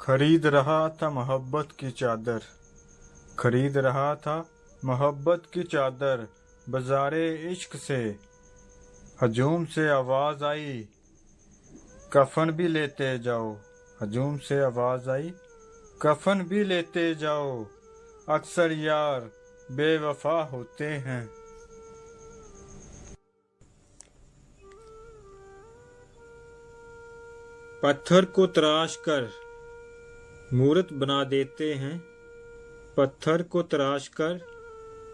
खरीद रहा था मोहब्बत की चादर, खरीद रहा था मोहब्बत की चादर, बाज़ारे इश्क से हजूम से आवाज़ आई, कफन भी लेते जाओ। हजूम से आवाज़ आई, कफन भी लेते जाओ। अक्सर यार बेवफा होते हैं। पत्थर को तराश कर मूरत बना देते हैं, पत्थर को तराश कर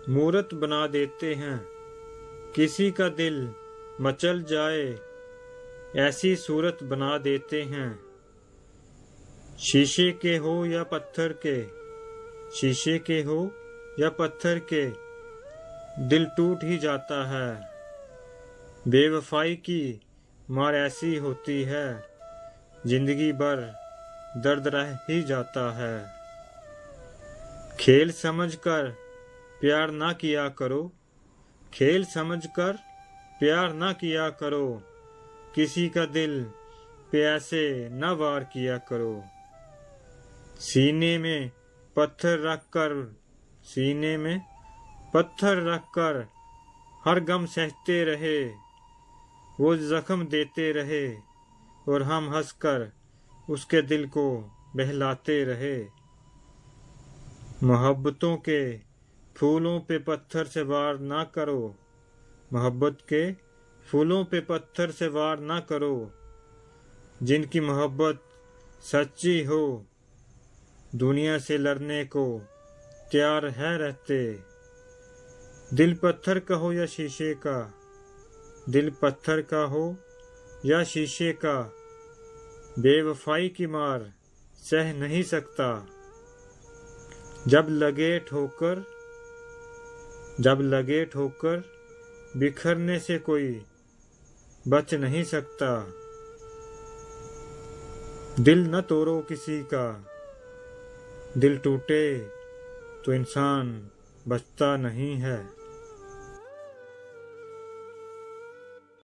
मूरत बना देते हैं। किसी का दिल मचल जाए ऐसी सूरत बना देते हैं। शीशे के हो या पत्थर के, शीशे के हो या पत्थर के, दिल टूट ही जाता है। बेवफाई की मार ऐसी होती है, जिंदगी भर दर्द रह ही जाता है। खेल समझकर प्यार ना किया करो, खेल समझकर प्यार ना किया करो। किसी का दिल पे ऐसे न वार किया करो। सीने में पत्थर रखकर, सीने में पत्थर रखकर हर गम सहते रहे। वो जख्म देते रहे और हम हंसकर उसके दिल को बहलाते रहे। मोहब्बतों के फूलों पे पत्थर से वार ना करो, मोहब्बत के फूलों पे पत्थर से वार ना करो। जिनकी मोहब्बत सच्ची हो दुनिया से लड़ने को तैयार है रहते। दिल पत्थर का हो या शीशे का, दिल पत्थर का हो या शीशे का, बेवफाई की मार सह नहीं सकता। जब लगे ठोकर, जब लगे ठोकर बिखरने से कोई बच नहीं सकता। दिल न तोड़ो किसी का, दिल टूटे तो इंसान बचता नहीं है।